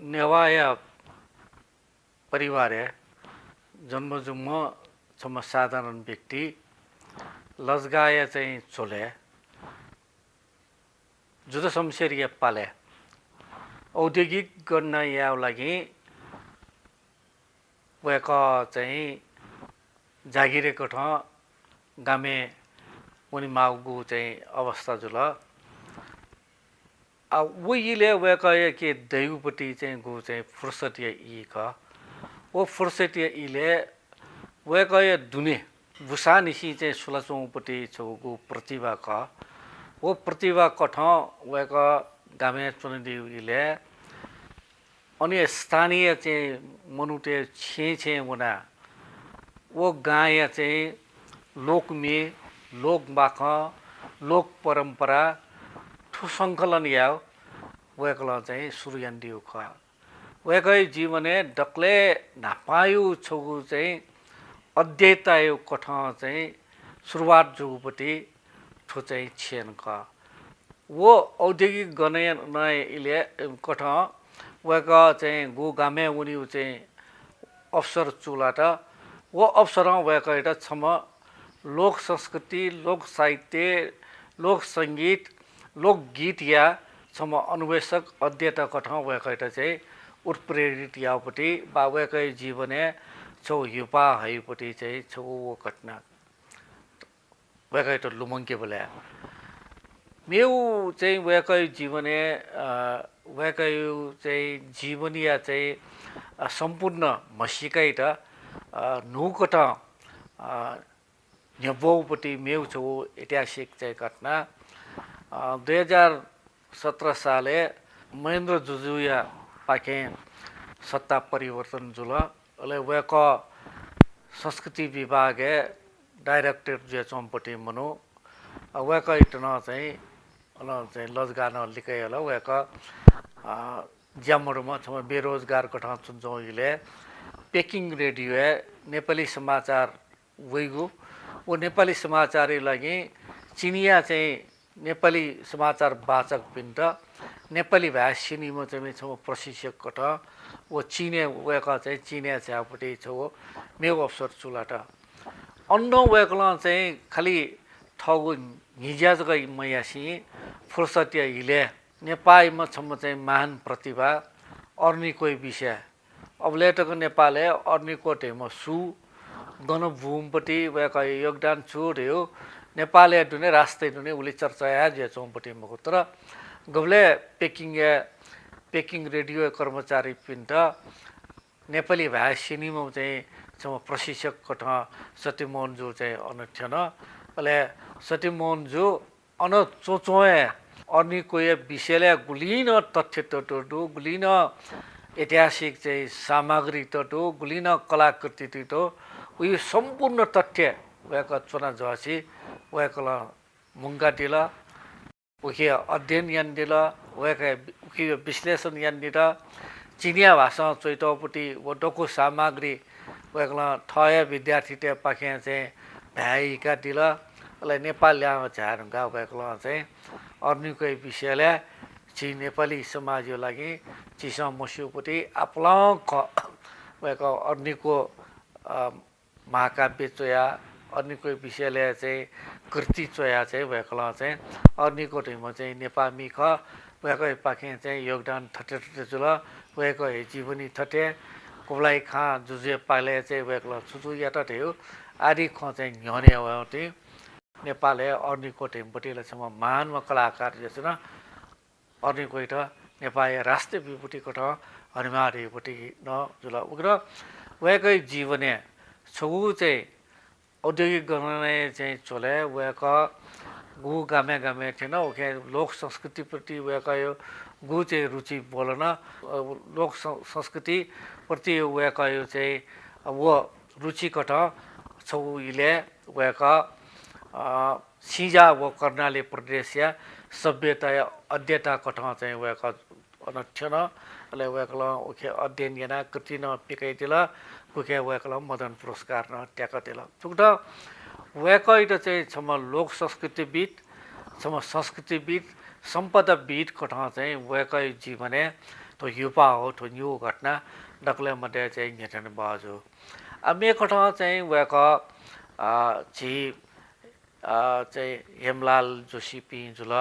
नेवाय परिवार जन्मजुम्म छम साधारण व्यक्ति लजगाय चाहिँ चोले जुद शमशेरिया पाले औद्योगिक गर्न याव लागि वक चाहिँ जागिरेको ठाउँ गामे उनी मागु चाहिँ अवस्था जुल उहिले वक के दैवपट्टि चाहिँ गु चाहिँ फुर्सतिया इ क वो फुर्सतिया इले वक दुने भुसा निसी चाहिँ सुलचौपट्टि छौगु प्रतिभा क वो प्रतिभा कठ वक गामे चुनदिले अनि स्थानीय चाहिँ मनुटे छे मुना वो गाय चाहिँ लोकमे लोक बाख लोक परम्परा ठु सङ्कलन याव वकल चाहिँ सुरुयान्डियो ख वकै जीवने डक्ले नापायु छगु चाहिँ अध्ययतायो कठ चाहिँ सुरुवात जुगुपट्टि ठु चाहिँ छेन क वो औद्योगिक गने नय इले कठ वक चाहिँ गु गामे उनी चाहिँ अवसर चुलाट वो अवसर वक एउटा छम लोक संस्कृति लोक साहित्य लोक सङ्गीत लोकगीत या छम अन्वेषक अध्ययता कठ वक एउटा चाहिँ उत्प्रेरित यावपट्टि बा वकै जीवने छौ युपा हैपट्टि चाहिँ छौ वो घटना वकै त लुमङ्के बोल्या मेउ चाहिँ वकै जीवने वकै चाहिँ जीवनीय चाहिँ सम्पूर्ण मसिकै त नुकट न्यबौपट्टि मेउ छौ ऐतिहासिक चाहिँ घटना 2017 साले महेन्द्र जुजुया पाके सत्ता परिवर्तन जुल अले वक संस्कृति विभाग डाइरेक्टर जे चौपट्टि मनो वक इटन चाहिँ लजगान लिकै होला वक ज्यामहरूमा छ बेरोजगार कठा चुन्छौँ इले पेकिङ रेडियो नेपाली समाचार वैगु वो नेपाली समाचार लागि चिनिया चाहिँ नेपाली समाचार वाचक पिन्ट नेपाली भाषिनीमा चाहिँ छ प्रशिक्षक कठ वो चिने वक चाहिँ चिने छ्यापट्टि छ मेउ अवसर चुलाट अन्न वकल चाहिँ खालि ठगु हिज्याजकै मैयासी फुर्सतिया हिले नेपालमा छम चाहिँ महान प्रतिभा अर्नी कोही विषय अबलेटको नेपालले अर्नीको टेम सु गणभूमपट्टि वक योगदान छुट्यो नेपालले दुने राष्ट्र दुने उले चर्चा जे चौपट्टि मको तर गबले पेकिङ रेडियो कर्मचारी पिन्ट नेपाली भाषिनीमा चाहिँ छम प्रशिक्षक कठ सत्यमोहन जो चाहिँ अनठन अले सत्यमोहन जो अन चोचोए अनि कोही विषयले गुलिन तथ्य टटो गुलिन ऐतिहासिक चाहिँ सामग्री टटो गुलिन कलाकृति टटो उयो सम्पूर्ण तथ्य वक चुना जसी वकल मुङ्गा दिल उखे अध्ययन यान दिल वक उखे विश्लेषण यान दिल चिनिया भाषा चैतपट्टि वटोको सामग्री वकल ठय विद्यार्थी टे पाखे चाहिँ भ्याइका दिल मलाई नेपाल ल्यामा झारुङ्गा वकल चाहिँ अर्नीको विषयले ची नेपाली समाजको लागि चिसा मस्युपट्टि आप्लाङ वक अर्नीको महाकाव्य चोया अर्नीको विषयले चाहिँ कृति चोया चाहिँ वकल चाहिँ अर्नीको टिममा चाहिँ नेपामी ख वक पाखे चाहिँ योगदान थटे जुल वक जीवनी थटे कोलाई खा जुजे पाले चाहिँ वकल छुचु याटा थियो आदि ख चाहिँ न्यने वटी नेपालले अर्नीको टिमपट्टिलाई छ महान कलाकार जस्तो न अर्नीको त नेपाली राष्ट्रिय विभूतिको ठ हरिमारीपट्टि न जुल उग्र वकै जीवने छगु चाहिँ औद्योगिक गर्ने चाहिँ चोले वक गु गामे गामे थिएन ओके लोक संस्कृतिप्रति वक यो गु चाहिँ रुचि बोलन लोक संस्कृति प्रति वक यो चाहिँ वो रुचि कठ छौ इले वक सिजा वो कर्णाली प्रदेश या सभ्यता अध्ययता कठ चाहिँ वक अनठन अले वकल ओके अध्ययन याना कृति न पिकैतिल कुके वकल मदन पुरस्कार न ट्याकतिल चुक्ट वकैट चाहिँ छम लोक संस्कृतिविद छम संस्कृतिविद सम्पदाविद कठ चाहिँ वकै जीवने तो युपा हो तो न्यू घटना डक्ले मध्ये चाहिँ घेटन बाजु मे कठा चाहिँ वक छि चाहिँ हेमलाल जोशी पिजुल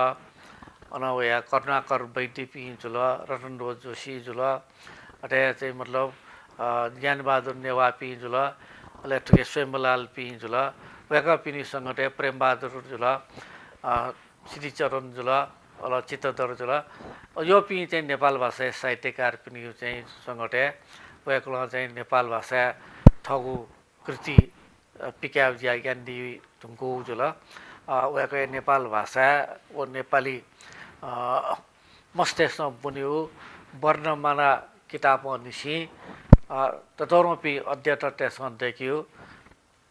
अनवया करुणाकर वैद्य पिजुल रतनरोज जोशी जुल अटे चाहिँ मतलब ज्ञानबहादुर नेवा पिजुल अले ठुके स्वयंलाल पिजुल वका पिनी संगठे प्रेमबहादुर जुल श्रीचरण जुल अल चित्तधर जुल यो पि चाहिँ नेपाल भाषा साहित्यकार पनि चाहिँ संगठे वकला चाहिँ नेपाल भाषा ठगु कृति पिक्याव ज्या ज्ञानदी तुमको जुल वके नेपाल भाषा ओ नेपाली मस्तेसमा बुन्यो वर्णमाला किताब निसी ततोरपि अध्ययन त्यसमा देखियो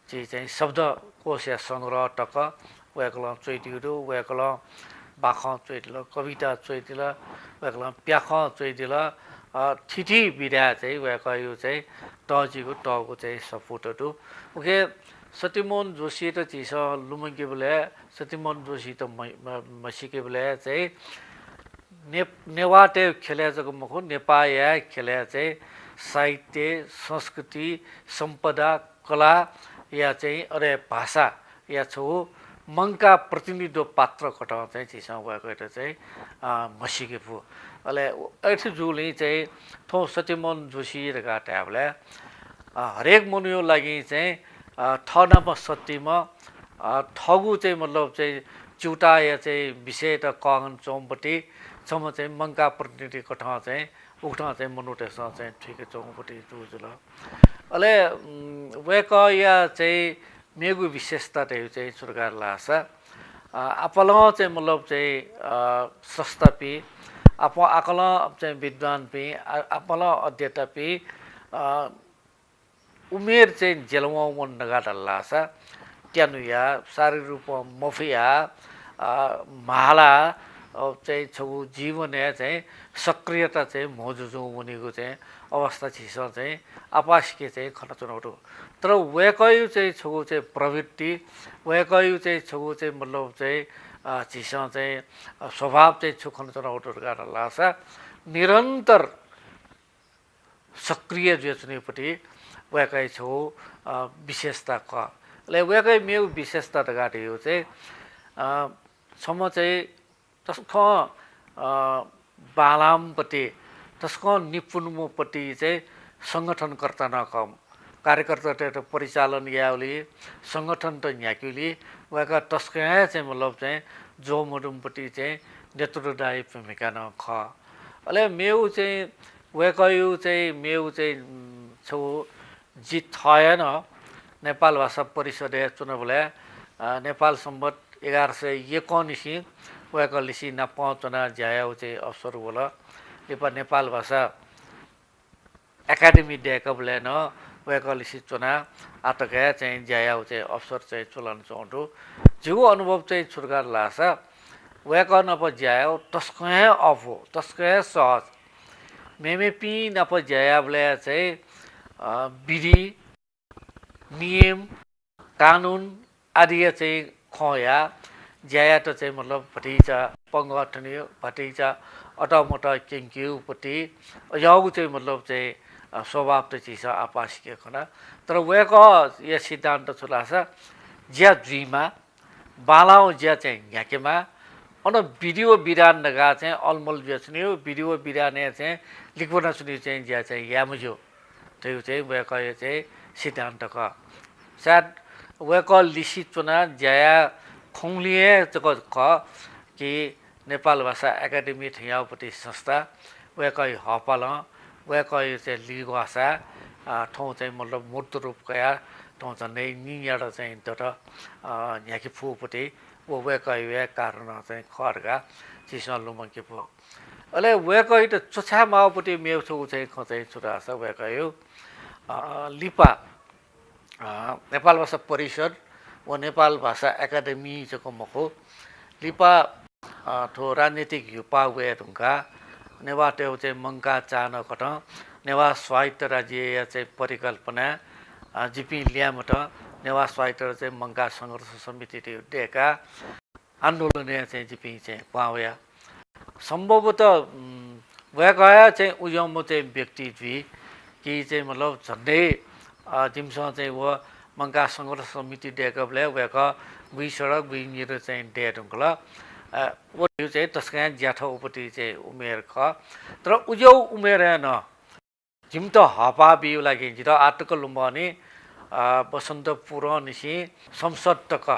चाहिँ शब्दकोश या सङ्ग्रह टक वकला चोइटिलो वकला बाख चोइटिलो कविता चोइटिलो वकला प्याख चोइटिलो ठिठी बिरा चाहिँ वका यो चाहिँ टजीको टको चाहिँ सपोर्टहरू ओके सत्यमोहन जोशी त चिस लुमङ्के बोले सत्यमोहन जोशी त मसिके बोले चाहिँ नेवाटे खेले जको मखो नेपाया खेले चाहिँ साहित्य संस्कृति सम्पदा कला या चाहिँ अरे भाषा या छौ मङ्का प्रतिनिधित्व पात्र कटा चाहिँ चिसँग भएको एउटा चाहिँ मसिके फु अले ऐठी जुले चाहिँ थो सत्यमोहन जोशी र गाटाबले हरेक मनुयो लागि चाहिँ ठनमा सत्यमा ठगु चाहिँ मतलब चाहिँ चुटा या चाहिँ विषय त कगन चौपट्टि सम्म चाहिँ मङ्का प्रतिनिधि कठा चाहिँ उठा चाहिँ मनुटेसँग चाहिँ ठिकै चौपट्टि जुल अले वेक या चाहिँ मेगु विशेषता चाहिँ सरकार लासा आपल चाहिँ मतलब चाहिँ सस्ता पि आकल चाहिँ विद्वान पि आपल अध्यता पि उमेर चाहिँ जेलवा मन नगाट लासा त्यानुया शारीरिक रूपमा मफिया माला चाहिँ छौ जीवन चाहिँ सक्रियता चाहिँ मौजुजो हुनेको चाहिँ अवस्था छिस चाहिँ आपासके चाहिँ खनचुनौटो तर वेकयु चाहिँ छौ चाहिँ प्रवृत्ति वेकयु चाहिँ छौ चाहिँ मतलब चाहिँ छिस चाहिँ स्वभाव चाहिँ छु खनचुनौटो गाडा लासा निरन्तर सक्रिय जोच्नेपट्टि वेकै छौ विशेषता क ले वेकै मेउ विशेषता त गाटे यो चाहिँ सम्म चाहिँ तस्को बालामपट्टि तस्को निपुणमपट्टि चाहिँ सङ्गठनकर्ता नकम कार्यकर्ता त परिचालन यावली सङ्गठन त न्याक्युली वका तस्कै चाहिँ मतलब चाहिँ जो मडुमपट्टि चाहिँ नेतृत्वदायी भूमिका न ख अले मेउ चाहिँ वेकयु चाहिँ मेउ चाहिँ छौ जित थएन नेपाल भाषा परिषद चुनावले नेपाल सम्बत 1151 वैकलिसी न 5 जना ज्यायाउ चाहिँ अवसर बोला नेपाल भाषा एकाडेमी डेकबले न वैकलिसी चुना आटका चाहिँ ज्यायाउ चाहिँ अवसर चाहिँ चलन चौटो जो अनुभव चाहिँ छुर्गार लासा वैक नप ज्यायाउ तस्कै अफ हो तस्कै सहज मेमे पी नप ज्यायाबले चाहिँ विधि नियम कानुन आदि चाहिँ खया ज्याया त चाहिँ मतलब भटिचा पङ्गठनी भटिचा अटमोटा केङ्क्युपट्टि याउ चाहिँ मतलब चाहिँ स्वभाव त चिज आपासिके खना तर वेक या सिद्धान्त छुलासा ज्या जुइमा बालाउ ज्या चाहिँ झ्याकेमा अन भिडियो बिरान नगा चाहिँ अलमल बेच्ने भिडियो बिराने चाहिँ लिखना सुनि चाहिँ ज्या चाहिँ यामुजो त्यो चाहिँ वेक चाहिँ सिद्धान्तक सायद वेक लिसी चुना ज्याया खुङलिए ख कि नेपाल भाषा एकाडेमी ठियाउपट्टि संस्था वेकै हपल वेकै चाहिँ लिगभाषा ठाउँ चाहिँ मतलब मूर्त रूप गया ठाउँ झन्डै नियाड चाहिँ एउटा यहाँकी फुपट्टि वो वेकै वे कारण चाहिँ खर्गा चिसमा लुमङ्के फु अहिले वेकै त चोछा माउपट्टि मेउछु चाहिँ खचाइ छुरा छ वेकै लिपा नेपाल भाषा परिषद व नेपाल भाषा एकाडेमी चाहिँ मखो लिपा ठो राजनीतिक युपा वे ढुङ्गा नेवा टेउ चाहिँ मङ्का चान कट नेवा स्वायत्त राज्य चाहिँ परिकल्पना जिपी ल्यामट नेवा स्वायत्त चाहिँ मङ्का सङ्घर्ष समिति डेका आन्दोलन चाहिँ जिपी चाहिँ पावया सम्भवतः गया चाहिँ उयो म चाहिँ व्यक्ति जुई कि चाहिँ मतलब झन्डै जिमसँग चाहिँ वो मंगा संघर्ष समिति डेकबले वेका वी सडक वी निर चाहिँ डेट हुँला वो चाहिँ तस्का ज्याठो उपति चाहिँ उमेर ख तर उयो उमेर न जिम त हपा बिउ लागि जिरा आर्टिकल लुम्बानी बसन्तपुर निसी संसद तक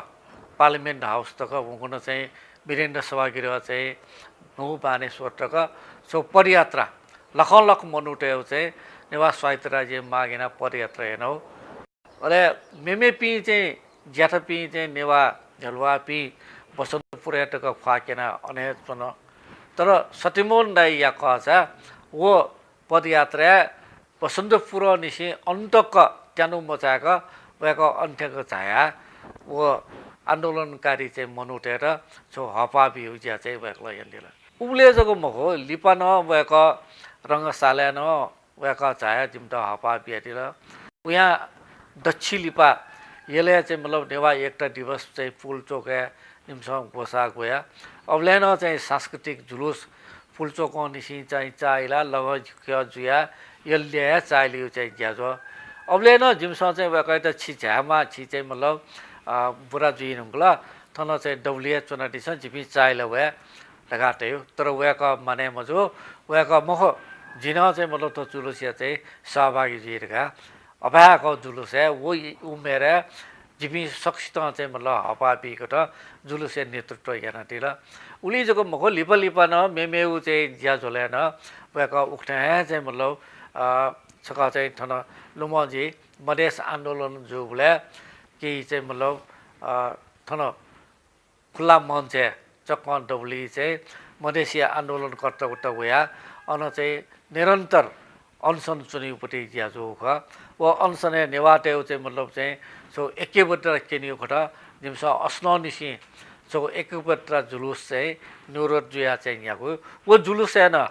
पार्लिमेन्ट हाउस तक हुन चाहिँ वीरेन्द्र सभागृह चाहिँ नौ बानेश्वर तक सो पदयात्रा लख मनुटे चाहिँ नेवा स्वायत्त राज्य मागेना पदयात्रा हेनौ अरे मेमे पी चाहिँ ज्याठा पी चाहिँ नेवा झलवा पी बसन्तपुर तक फाकेना अनेक पन तर सतिमोन दाई या कहा वो पदयात्रा बसन्तपुर निसी अन्तक त्यानु मचाका वयाको अन्त्यको छाया वो आन्दोलनकारी चाहिँ मनुटेर सो हपा बिउ ज्या चाहिँ वयाको यल्लेला उले जको मखो लिपा न वयाको रङ्गशाला न वयाको छाया जिम्टा हपा बियातिर उहाँ दक्षिण लिपा यसले चाहिँ मतलब नेवा एकता दिवस चाहिँ फुल चोके निम्सँग घोषा गया अबले न चाहिँ सांस्कृतिक जुलुस फुल चोको निसी चाहिँ चाइला लग जुया यसले चाइलियो चाहिँ ज्याजो अबले न जिमसँग चाहिँ वयाको त छिझ्यामा छि चाहिँ मतलब बुरा जुइन हुँला थन चाहिँ डब्लिए चुनाटी छ जिपी चाइला वया लगाटे हो तर वयाको माने मजो वयाको मख जिन चाहिँ मतलब त जुलुसिया चाहिँ सहभागी जिरका अभाको जुलुस है वो उमेर जिपी सक्षित चाहिँ मतलब हपा पिको त जुलुसिया नेतृत्व हेर्न तिर उली जको मखो लिपा लिपा न मेमेउ चाहिँ ज्या झोले न वयाको उठ्ने चाहिँ मतलब छका चाहिँ थन लुमजी मधेस आन्दोलन जो बोले कि चाहिँ मतलब थन खुला मन चाहिँ चक्का डब्ली चाहिँ मधेसिया आन्दोलन कर्ता उता गया अन चाहिँ निरन्तर अनसन चुनिपट्टि ज्याजो ख वो अनसने नेवाटे चाहिँ मतलब चाहिँ सो एकैबट्टा केनियो खट जिमसा अस्नो निसी सो एकैबट्टा जुलुस चाहिँ न्युरोड जुया चाहिँ यहाँको वो जुलुस है न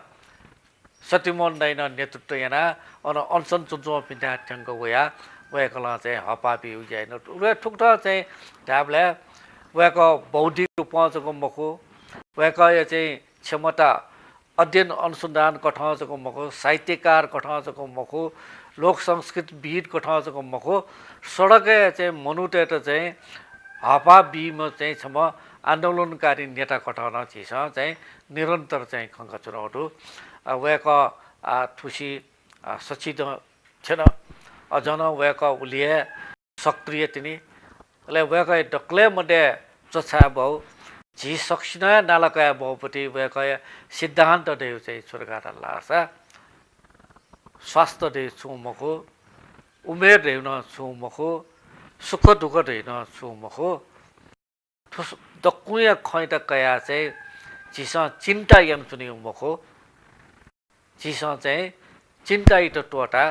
सतिमोन दैन नेतृत्व यहाँ अन अनसन चुन्चुमा पिन्था ठ्याङ्क गया वयाकला चाहिँ हपापी उज्याएन उयो ठुक्ठ चाहिँ ढाबले वयाको बौद्धिक रूपको मखो वयाको यो चाहिँ क्षमता अध्ययन अनुसन्धान कठाउँछको मखो साहित्यकार कठाउँछको मखो लोक संस्कृतविद कठाउँछको मखो सडकै चाहिँ मनुटेट चाहिँ हपा बिमा चाहिँ छम आन्दोलनकारी नेता कठाउन छिस चाहिँ निरन्तर चाहिँ खङ्क चुनाउटु वयाको ठुसी सचित छैन अझन वयाको उलिए सक्रिय तिनी वयाको डक्ले मध्ये चछा भाउ झी सक्सिन नालकया भाउपट्टि वयाको सिद्धान्त देऊ चाहिँ सरकार लासा स्वास्थ्य दे छुमखो उमेर देउन छुमखो सुख दुःख देउन छुमखो दकुया खैत कया चाहिँ झिस चिन्ता यम चुनि मखो झिस चाहिँ चिन्ता इत टोटा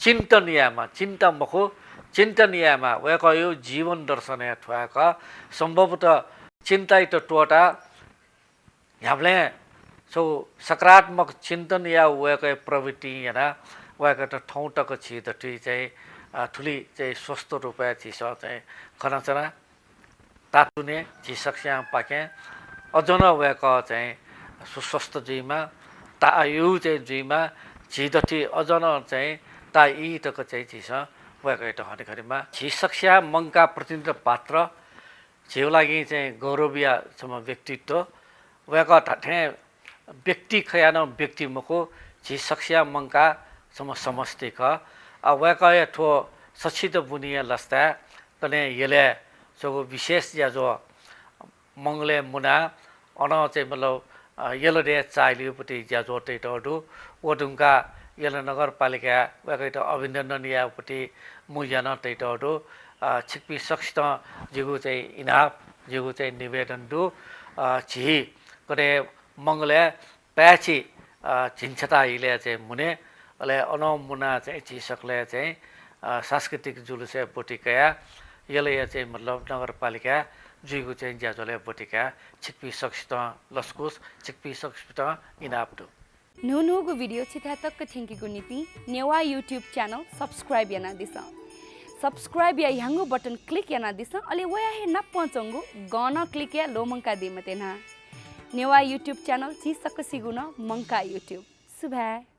चिन्तनियामा चिन्ता मखो चिन्तनियामा वयाको यो जीवन दर्शन ठुवाका सम्भवतः चिन्ता इत टोटा हामीले सो सकारात्मक चिन्तन या वयाको प्रवृत्ति यहाँ वयाको त ठाउँ छिदठी चाहिँ ठुली चाहिँ स्वस्थ रूपया छिस चाहिँ खनाचना तातुने झिसक्स्या पाक्या अझन वयाको चाहिँ सुस्वस्थ जीमा तायु चाहिँ जीमा झिदठी अझन चाहिँ ताई तक चाहिँ झिस वयाको एउटा हरिखरीमा झिसक्स्या मङ्का प्रतिनिधित्व पात्र झिउ लागि चाहिँ गौरवीयसम्म व्यक्तित्व वयाको ठ्याठे व्यक्ति खयान व्यक्ति मको झिसक्स्या मङ्का समष्टि ख वयाको ठो सचित बुनिया लस्ता कने यसले जो विशेष या जो मङ्गले मुना अन चाहिँ मतलब यलो डे चाइलियोपट्टि ज्या जो टैटो ओडुङ्का यलो नगरपालिका वयाको अभिनन्दन यापट्टि मुयान टैटो छिक्पी सक्षित जिगु चाहिँ इनाप जिगु चाहिँ निवेदन दु झी करे मङ्गले प्याची झिन्छता हिले चाहिँ मुने अले अनमुना चाहिँ झिसकले चाहिँ सांस्कृतिक जुलुसे बोटिकया यसले चाहिँ मतलब नगरपालिका जुइगु चाहिँ ज्याजोले बोटिका छिक्पी सक्षित लस्कुस छिक्पी सक्षित इनाप्टु नुनुगु भिडियो छिथा तक थ्याङ्कीको नीति नेवा युट्युब च्यानल सब्सक्राइब याना दिस सब्सक्राइब या ह्यांगु बटन क्लिक याना दिस अले वया हे न पहुँचंगु गन क्लिक या लो मंका दे मते ना नेवा युट्युब च्यानल ची सक सिगुन मंका युट्युब सुभा